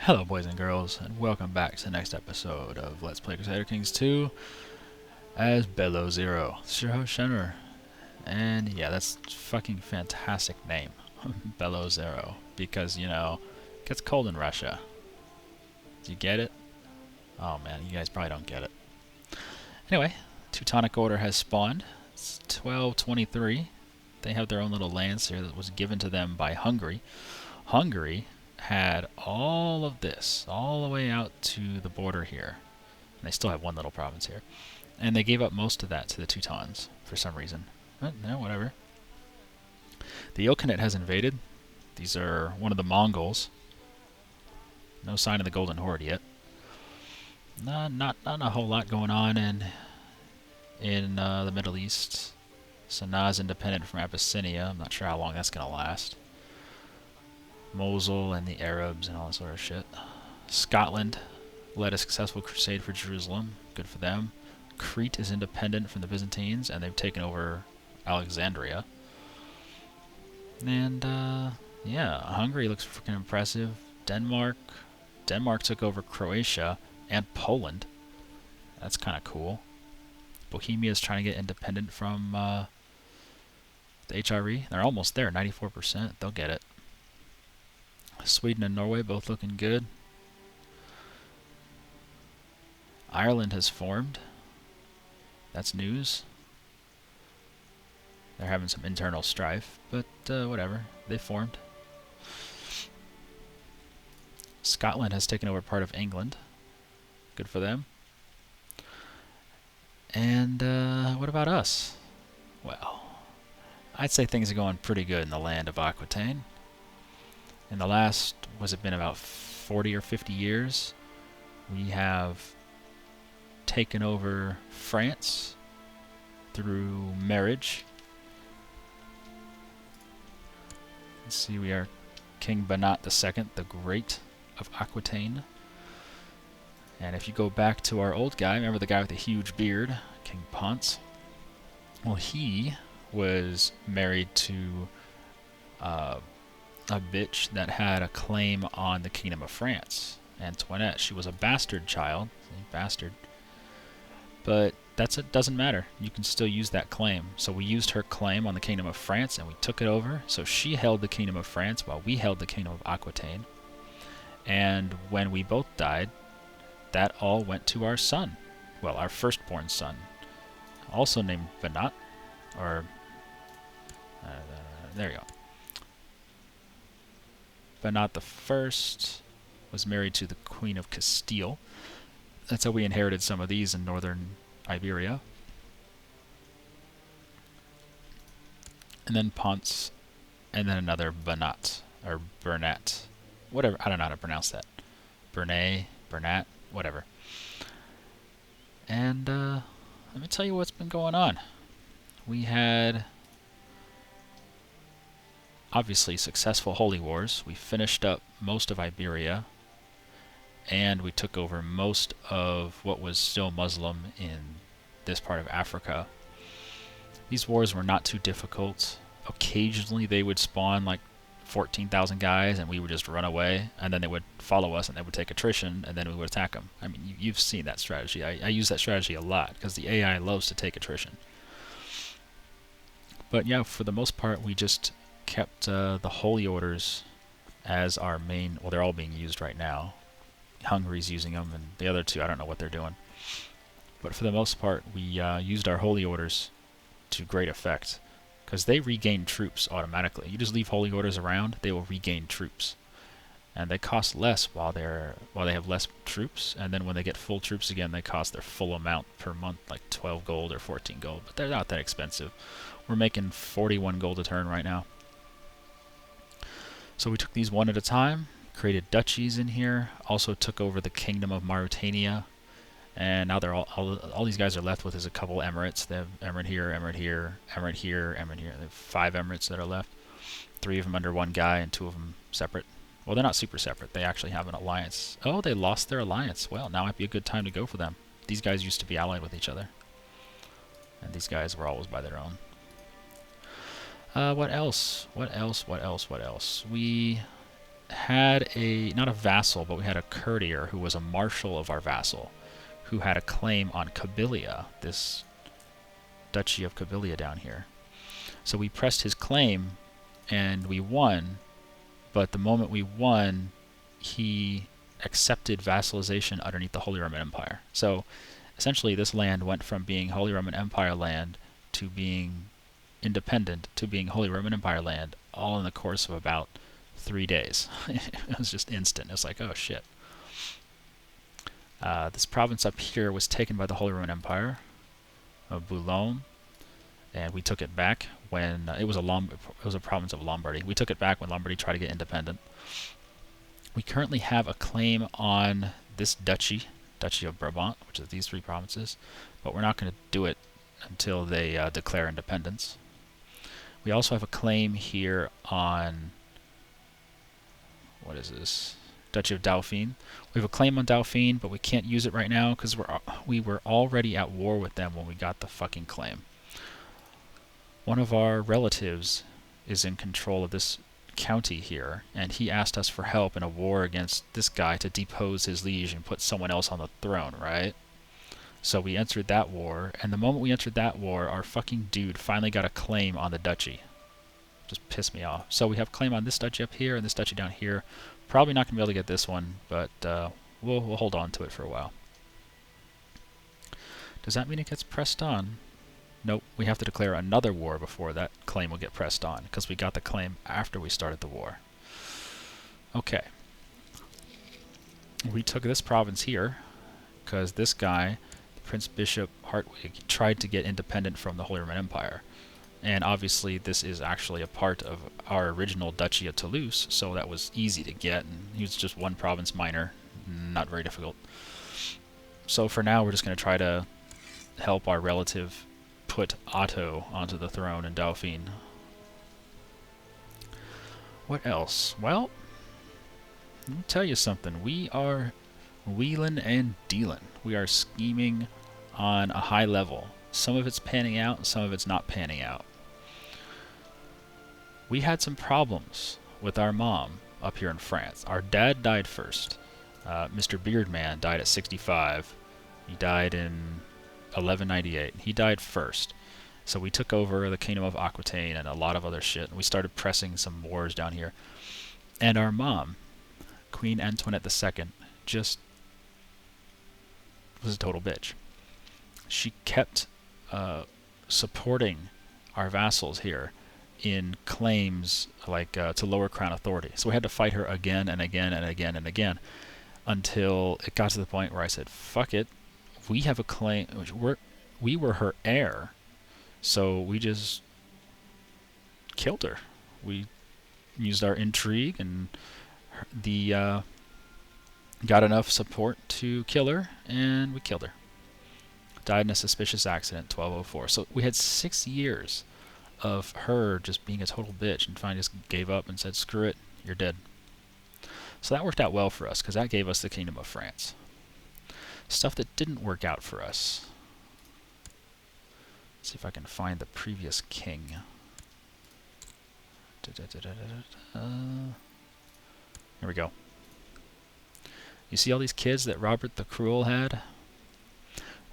Hello boys and girls, and welcome back to the next episode of Let's Play Crusader Kings 2 as Below Zero. This is your host Shenner, and yeah, that's a fucking fantastic name, Below Zero, because, you know, it gets cold in Russia. Do you get it? Oh man, you guys probably don't get it. Anyway, Teutonic Order has spawned. It's 1223. They have their own little lands here that was given to them by Hungary. Hungary had all of this, all the way out to the border here. And they still have one little province here. And they gave up most of that to the Teutons, for some reason. But, no, whatever. The Ilkhanate has invaded. These are one of the Mongols. No sign of the Golden Horde yet. Not a whole lot going on in the Middle East. Sanaa is independent from Abyssinia. I'm not sure how long that's going to last. Mosul and the Arabs and all that sort of shit. Scotland led a successful crusade for Jerusalem. Good for them. Crete is independent from the Byzantines, and they've taken over Alexandria. And, yeah, Hungary looks freaking impressive. Denmark took over Croatia and Poland. That's kind of cool. Bohemia is trying to get independent from the HRE. They're almost there, 94%. They'll get it. Sweden and Norway both looking good. Ireland has formed. That's news. They're having some internal strife, but whatever. They formed. Scotland has taken over part of England. Good for them. And what about us? Well, I'd say things are going pretty good in the land of Aquitaine. In the last, was it been about 40 or 50 years, we have taken over France through marriage. Let's see, we are King Banat II, the Great of Aquitaine. And if you go back to our old guy, remember the guy with the huge beard, King Ponce? Well, he was married to a bitch that had a claim on the Kingdom of France, Antoinette. She was a bastard child, bastard. But it doesn't matter. You can still use that claim. So we used her claim on the Kingdom of France, and we took it over. So she held the Kingdom of France while we held the Kingdom of Aquitaine. And when we both died, that all went to our son. Well, our firstborn son, also named Banat, or there you go. Banat I was married to the Queen of Castile. That's how we inherited some of these in northern Iberia. And then Ponce, and then another Banat, or Bernat. Whatever, I don't know how to pronounce that. Bernat, whatever. And let me tell you what's been going on. We had obviously successful holy wars. We finished up most of Iberia, and we took over most of what was still Muslim in this part of Africa. These wars were not too difficult. Occasionally they would spawn like 14,000 guys, and we would just run away, and then they would follow us, and they would take attrition, and then we would attack them. I mean, you've seen that strategy. I use that strategy a lot, because the AI loves to take attrition. But yeah, for the most part, we just kept the holy orders as our main. Well, they're all being used right now. Hungary's using them, and the other two, I don't know what they're doing. But for the most part, we used our holy orders to great effect, because they regain troops automatically. You just leave holy orders around, they will regain troops, and they cost less while they have less troops. And then when they get full troops again, they cost their full amount per month, like 12 gold or 14 gold. But they're not that expensive. We're making 41 gold a turn right now. So we took these one at a time, created duchies in here, also took over the Kingdom of Mauritania, and now they're all these guys are left with is a couple emirates. They have emirate here, emirate here, emirate here, emirate here. They have 5 emirates that are left. 3 of them under one guy and 2 of them separate. Well, they're not super separate. They actually have an alliance. Oh, they lost their alliance. Well, now might be a good time to go for them. These guys used to be allied with each other, and these guys were always by their own. What else? We had not a vassal, but we had a courtier who was a marshal of our vassal, who had a claim on Kabylia, this duchy of Kabylia down here. So we pressed his claim, and we won, but the moment we won, he accepted vassalization underneath the Holy Roman Empire. So essentially this land went from being Holy Roman Empire land to being independent to being Holy Roman Empire land, all in the course of about 3 days. It was just instant. It was like, oh shit. This province up here was taken by the Holy Roman Empire of Boulogne, and we took it back when it was a province of Lombardy. We took it back when Lombardy tried to get independent. We currently have a claim on this duchy of Brabant, which is these 3 provinces, but we're not going to do it until they declare independence. We also have a claim here on, what is this? Duchy of Dauphine. We have a claim on Dauphine, but we can't use it right now because we were already at war with them when we got the fucking claim. One of our relatives is in control of this county here, and he asked us for help in a war against this guy to depose his liege and put someone else on the throne, right? So we entered that war, and the moment we entered that war, our fucking dude finally got a claim on the duchy. Just pissed me off. So we have claim on this duchy up here and this duchy down here. Probably not going to be able to get this one, but we'll hold on to it for a while. Does that mean it gets pressed on? Nope, we have to declare another war before that claim will get pressed on, because we got the claim after we started the war. Okay. We took this province here, because this guy, Prince Bishop Hartwig, tried to get independent from the Holy Roman Empire. And obviously this is actually a part of our original Duchy of Toulouse, so that was easy to get, and he was just 1 province minor, not very difficult. So for now we're just going to try to help our relative put Otto onto the throne in Dauphine. What else? Well, let me tell you something. We are wheelin' and dealin'. We are scheming on a high level. Some of it's panning out, and some of it's not panning out. We had some problems with our mom up here in France. Our dad died first. Mr. Beardman died at 65. He died in 1198. He died first. So we took over the Kingdom of Aquitaine and a lot of other shit. And we started pressing some wars down here. And our mom, Queen Antoinette II, just was a total bitch. She kept supporting our vassals here in claims like to lower crown authority. So we had to fight her again and again and again and again until it got to the point where I said, fuck it, we have a claim, we were her heir, so we just killed her. We used our intrigue and got enough support to kill her, and we killed her. Died in a suspicious accident, 1204. So we had 6 years of her just being a total bitch, and finally just gave up and said, screw it, you're dead. So that worked out well for us, because that gave us the Kingdom of France. Stuff that didn't work out for us. Let's see if I can find the previous king. Here we go. You see all these kids that Robert the Cruel had?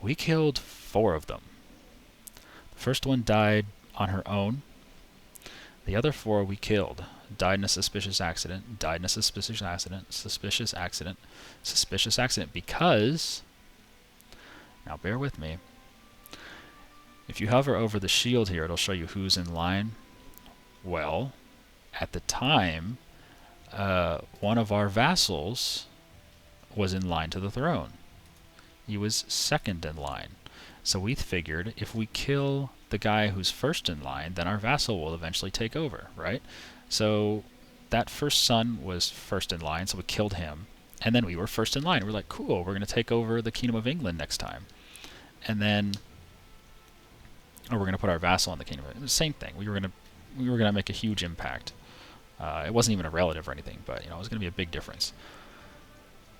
We killed 4 of them. The first one died on her own. The other 4 we killed. Died in a suspicious accident. Died in a suspicious accident. Suspicious accident. Suspicious accident because... Now bear with me. If you hover over the shield here, it'll show you who's in line. Well, at the time, one of our vassals was in line to the throne. He was second in line. So we figured if we kill the guy who's first in line, then our vassal will eventually take over, right? So that first son was first in line, so we killed him. And then we were first in line. We're like, cool, we're going to take over the Kingdom of England next time. And then, or we're going to put our vassal in the Kingdom of England. Same thing. We were going to make a huge impact. It wasn't even a relative or anything, but it was going to be a big difference.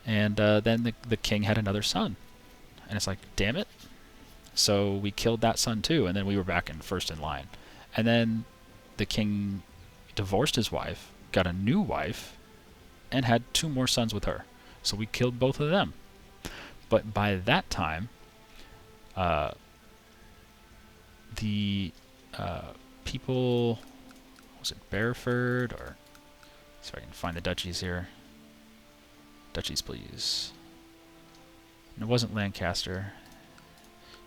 And then the king had another son. And it's like, damn it. So we killed that son too, and then we were back in first in line. And then the king divorced his wife, got a new wife, and had 2 more sons with her. So we killed both of them. But by that time, the people, was it Bareford, or see if I can find the duchies here. Duchies, please. And it wasn't Lancaster.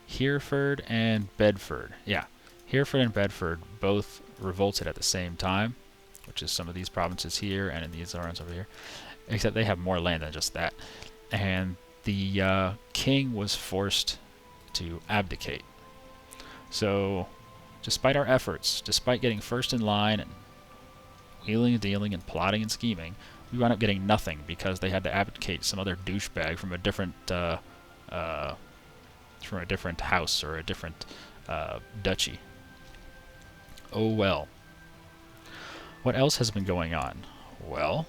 Hereford and Bedford. Yeah, Hereford and Bedford both revolted at the same time, which is some of these provinces here and in these areas over here. Except they have more land than just that. And the king was forced to abdicate. So, despite our efforts, despite getting first in line and wheeling and dealing and plotting and scheming, we wound up getting nothing because they had to abdicate some other douchebag from a different house or a different duchy. Oh well. What else has been going on? Well,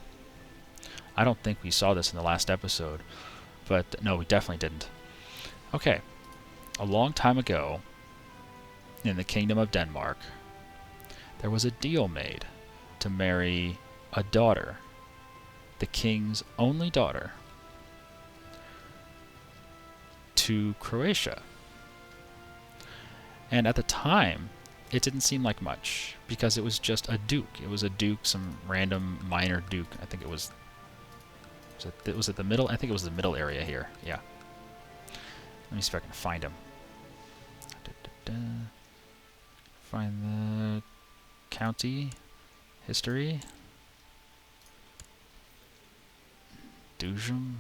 I don't think we saw this in the last episode, but no, we definitely didn't. Okay, a long time ago, in the Kingdom of Denmark, there was a deal made to marry a daughter, the king's only daughter, to Croatia. And at the time, it didn't seem like much, because it was just a duke. It was a duke, some random minor duke. I think it was it the middle? I think it was the middle area here. Yeah. Let me see if I can find him. Find the county history. Dujum.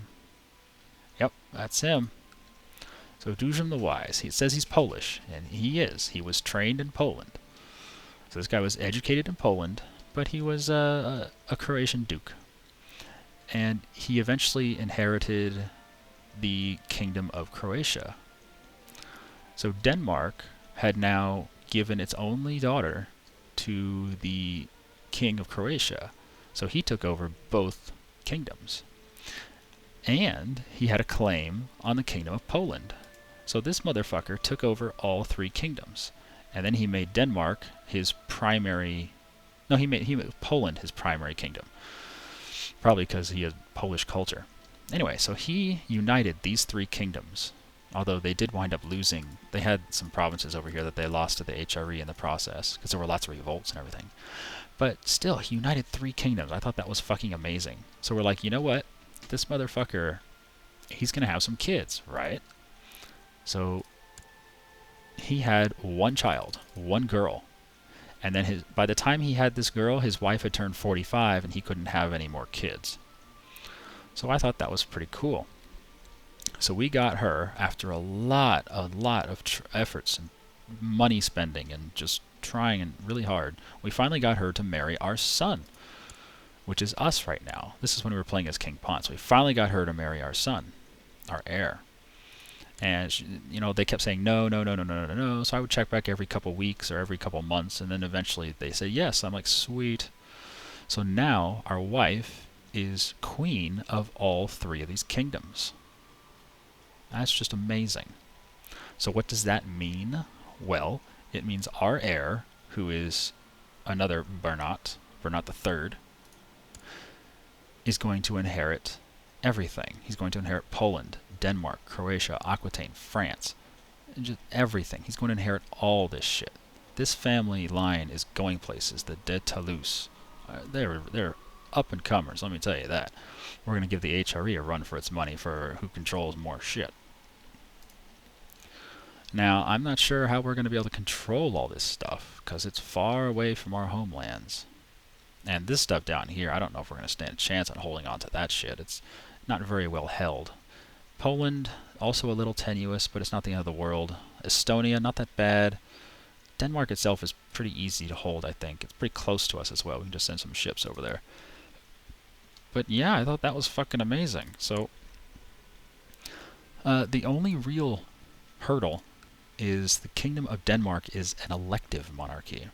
Yep, that's him. So Dujum the Wise. He says he's Polish, and he is. He was trained in Poland. So this guy was educated in Poland, but he was a Croatian duke. And he eventually inherited the Kingdom of Croatia. So Denmark had now given its only daughter to the King of Croatia. So he took over both kingdoms. And he had a claim on the Kingdom of Poland. So this motherfucker took over all 3 kingdoms. And then he made Denmark his primary... No, he made Poland his primary kingdom. Probably because he had Polish culture. Anyway, so he united these 3 kingdoms. Although they did wind up losing. They had some provinces over here that they lost to the HRE in the process. Because there were lots of revolts and everything. But still, he united 3 kingdoms. I thought that was fucking amazing. So we're like, you know what? This motherfucker, he's going to have some kids, right? So he had 1 child, 1 girl. And then by the time he had this girl, his wife had turned 45 and he couldn't have any more kids. So I thought that was pretty cool. So we got her after a lot of efforts and money spending and just trying and really hard. We finally got her to marry our son, which is us right now. This is when we were playing as King Ponce. We finally got her to marry our son, our heir. And she, they kept saying no. So I would check back every couple weeks or every couple months, and then eventually they said yes. I'm like, sweet. So now our wife is queen of all 3 of these kingdoms. That's just amazing. So what does that mean? Well, it means our heir, who is another Bernat III, is going to inherit everything. He's going to inherit Poland, Denmark, Croatia, Aquitaine, France, just everything. He's going to inherit all this shit. This family line is going places. The de Toulouse, they're up and comers. Let me tell you that. We're going to give the HRE a run for its money for who controls more shit. Now, I'm not sure how we're going to be able to control all this stuff because it's far away from our homelands. And this stuff down here, I don't know if we're going to stand a chance on holding on to that shit. It's not very well held. Poland, also a little tenuous, but it's not the end of the world. Estonia, not that bad. Denmark itself is pretty easy to hold, I think. It's pretty close to us as well. We can just send some ships over there. But yeah, I thought that was fucking amazing. So, the only real hurdle is the Kingdom of Denmark is an elective monarchy.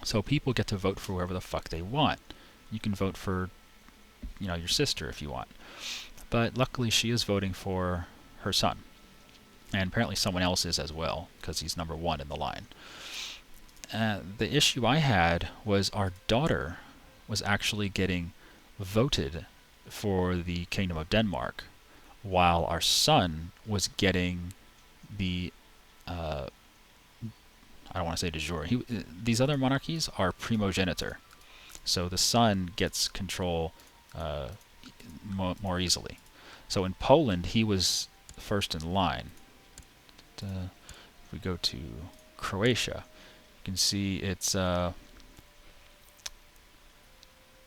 So people get to vote for whoever the fuck they want. You can vote for, your sister if you want. But luckily she is voting for her son. And apparently someone else is as well, because he's number 1 in the line. The issue I had was our daughter was actually getting voted for the Kingdom of Denmark, while our son was getting the I don't want to say de jure. These other monarchies are primogeniture, so the son gets control more easily. So in Poland, he was first in line. If we go to Croatia, you can see it's it's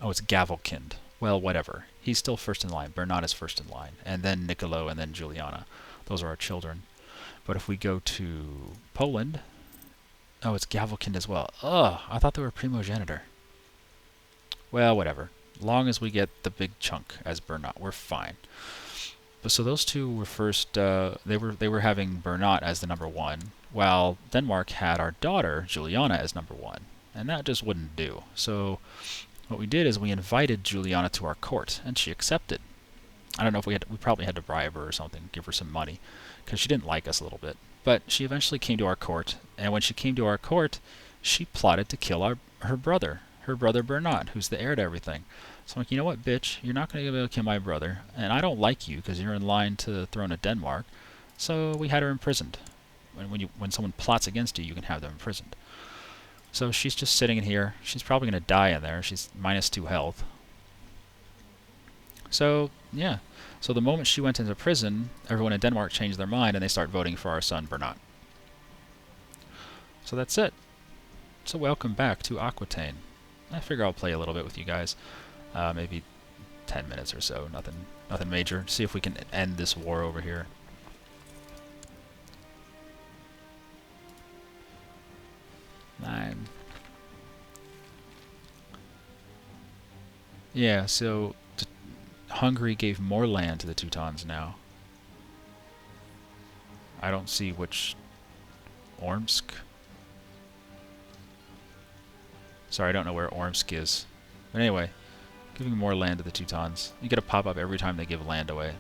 Gavelkind. Well, whatever. He's still first in line. Bernat is first in line, and then Niccolo, and then Juliana. Those are our children. But if we go to Poland, oh, it's Gavelkind as well. Ugh, I thought they were primogenitor. Well, whatever. Long as we get the big chunk as Bernat, we're fine. But so those two were first. They were having Bernat as the number one, while Denmark had our daughter Juliana as number one, and that just wouldn't do. So what we did is we invited Juliana to our court, and she accepted. I don't know if we probably had to bribe her or something, give her some money, because she didn't like us a little bit. But she eventually came to our court, and when she came to our court, she plotted to kill her brother Bernat, who's the heir to everything. So I'm like, you know what, bitch, you're not going to be able to kill my brother, and I don't like you because you're in line to the throne of Denmark. So we had her imprisoned. When someone plots against you, you can have them imprisoned. So she's just sitting in here. She's probably going to die in there. She's -2 health. So, yeah. So the moment she went into prison, everyone in Denmark changed their mind and they start voting for our son, Bernat. So that's it. So welcome back to Aquitaine. I figure I'll play a little bit with you guys. Maybe 10 minutes or so. Nothing major. See if we can end this war over here. Yeah, so Hungary gave more land to the Teutons now. I don't see which... Ormsk? Sorry, I don't know where Ormsk is. But anyway, giving more land to the Teutons. You get a pop-up every time they give land away.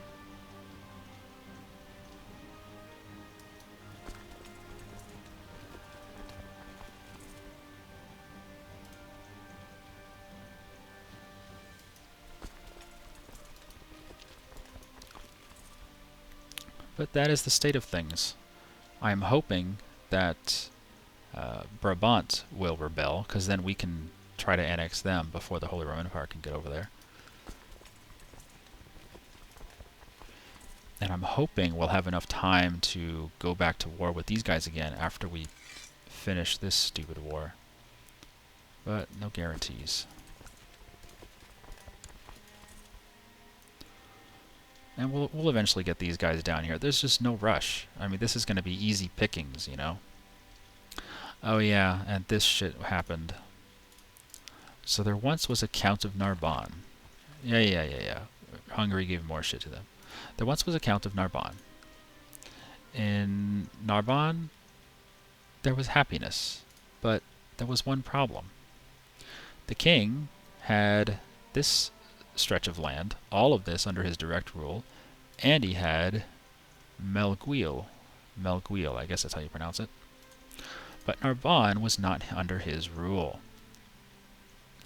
But that is the state of things. I am hoping that Brabant will rebel, because then we can try to annex them before the Holy Roman Empire can get over there. And I'm hoping we'll have enough time to go back to war with these guys again after we finish this stupid war. But no guarantees. And we'll eventually get these guys down here. There's just no rush. I mean, this is going to be easy pickings, you know? Oh yeah, and this shit happened. So there once was a Count of Narbonne. Yeah. Hungary gave more shit to them. There once was a Count of Narbonne. In Narbonne, there was happiness. But there was one problem. The king had this stretch of land, all of this under his direct rule, and he had Melguil, I guess that's how you pronounce it. But Narbonne was not under his rule.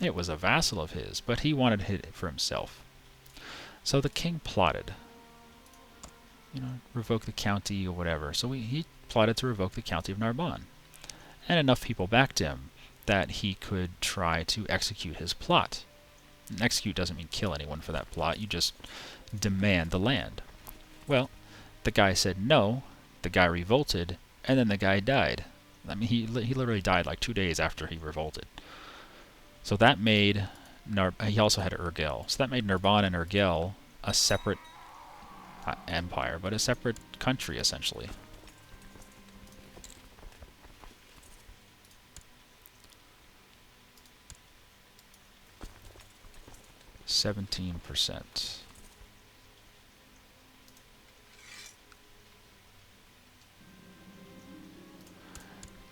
It was a vassal of his, but he wanted it for himself. So the king plotted, revoke the county or whatever. So he plotted to revoke the county of Narbonne. And enough people backed him that he could try to execute his plot. And execute doesn't mean kill anyone for that plot. You just demand the land. Well, the guy said no, the guy revolted, and then the guy died. I mean, he literally died like 2 days after he revolted. So that made... he also had Urgell. So that made Narbonne and Urgell a separate... not empire, but a separate country, essentially. %.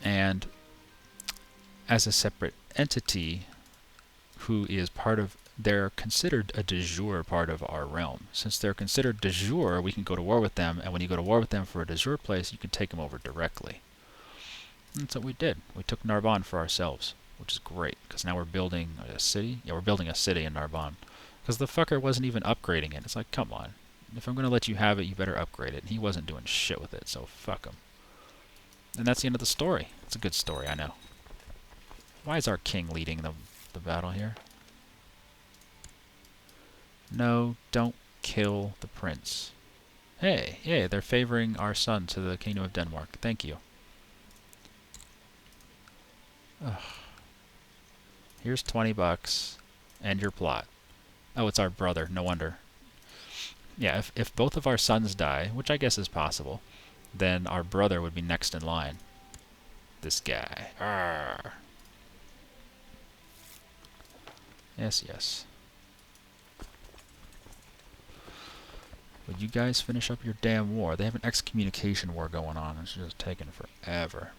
And as a separate entity who is part of, they're considered a de jure part of our realm. Since they're considered de jure, we can go to war with them, and when you go to war with them for a de jure place, you can take them over directly. And that's what we did. We took Narbonne for ourselves, which is great, because now we're building a city. Yeah, we're building a city in Narbonne. Because the fucker wasn't even upgrading it. It's like, come on. If I'm going to let you have it, you better upgrade it. And he wasn't doing shit with it, so fuck him. And that's the end of the story. It's a good story, I know. Why is our king leading the battle here? No, don't kill the prince. Hey, yeah, they're favoring our son to the Kingdom of Denmark. Thank you. Ugh. Here's 20 bucks and your plot. Oh, it's our brother. No wonder. Yeah, if both of our sons die, which I guess is possible, then our brother would be next in line. This guy. Arrgh. Yes, yes. Would you guys finish up your damn war? They have an excommunication war going on. It's just taking forever.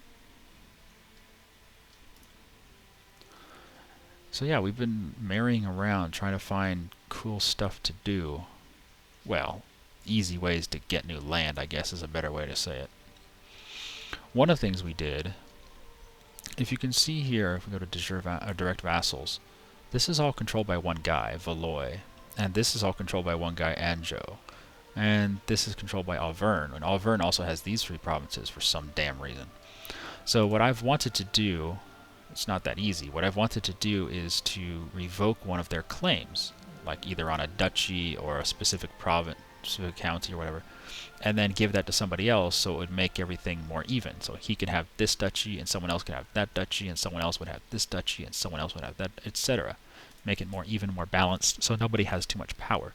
So yeah, we've been marrying around trying to find cool stuff to do. Well, easy ways to get new land, I guess is a better way to say it. One of the things we did, if you can see here, if we go to direct vassals, this is all controlled by one guy, Valois, and this is all controlled by one guy, Anjou. And this is controlled by Auvergne, and Auvergne also has these 3 provinces for some damn reason. So what I've wanted to do, it's not that easy, what I've wanted to do is to revoke one of their claims, like either on a duchy or a specific province, specific county or whatever, and then give that to somebody else so it would make everything more even. So he could have this duchy, and someone else could have that duchy, and someone else would have this duchy, and someone else would have that, etc. Make it more even, more balanced, so nobody has too much power.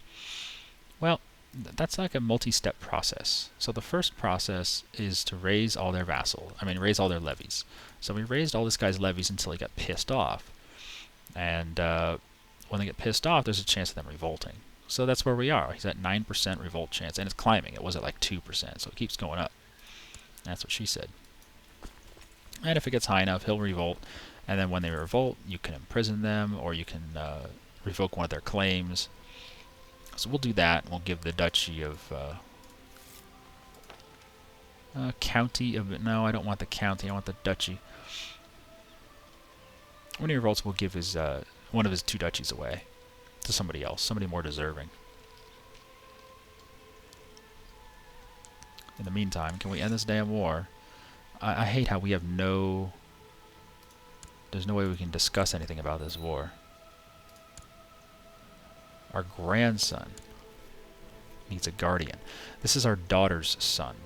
Well, that's like a multi-step process. So the first process is to raise all their raise all their levies. So we raised all this guy's levies until he got pissed off. And when they get pissed off, there's a chance of them revolting. So that's where we are. He's at 9% revolt chance, and it's climbing. It was at like 2%, so it keeps going up. That's what she said. And if it gets high enough, he'll revolt. And then when they revolt, you can imprison them, or you can revoke one of their claims. So we'll do that. We'll give the duchy of county of... No, I don't want the county. I want the duchy. When he revolts, we'll give his one of his 2 duchies away to somebody else, somebody more deserving. In the meantime, can we end this damn war? I hate how we have no... There's no way we can discuss anything about this war. Our grandson needs a guardian. This is our daughter's son,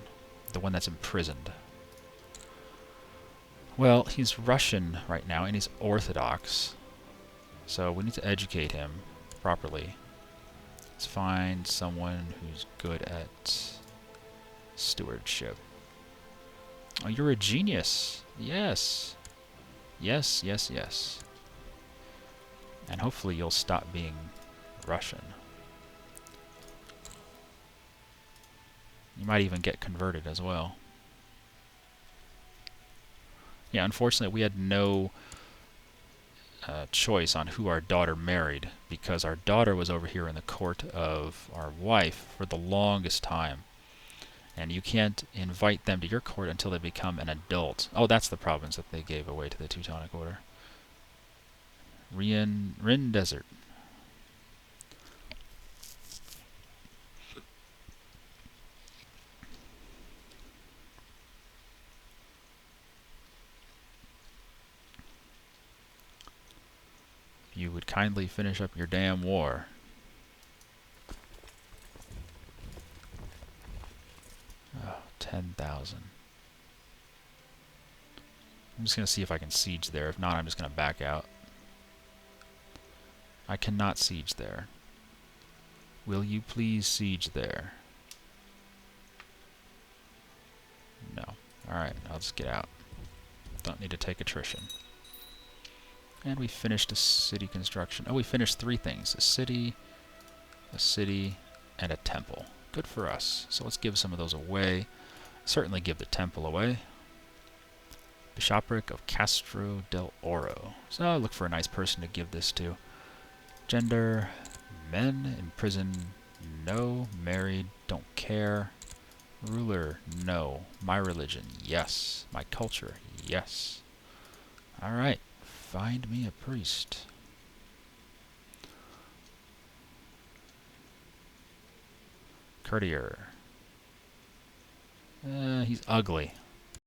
the one that's imprisoned. Well, he's Russian right now, and he's Orthodox. So we need to educate him properly. Let's find someone who's good at stewardship. Oh, you're a genius. Yes. Yes, yes, yes. And hopefully you'll stop being Russian. You might even get converted as well. Yeah, unfortunately we had no choice on who our daughter married, because our daughter was over here in the court of our wife for the longest time. And you can't invite them to your court until they become an adult. Oh, that's the province that they gave away to the Teutonic Order. Rin Desert. You would kindly finish up your damn war. Oh, 10,000. I'm just going to see if I can siege there. If not, I'm just going to back out. I cannot siege there. Will you please siege there? No. Alright, I'll just get out. Don't need to take attrition. And we finished a city construction. Oh, we finished 3 things. A city, and a temple. Good for us. So let's give some of those away. Certainly give the temple away. Bishopric of Castro del Oro. So I'll look for a nice person to give this to. Gender, men in prison, no. Married, don't care. Ruler, no. My religion, yes. My culture, yes. Alright. Find me a priest. Courtier. He's ugly.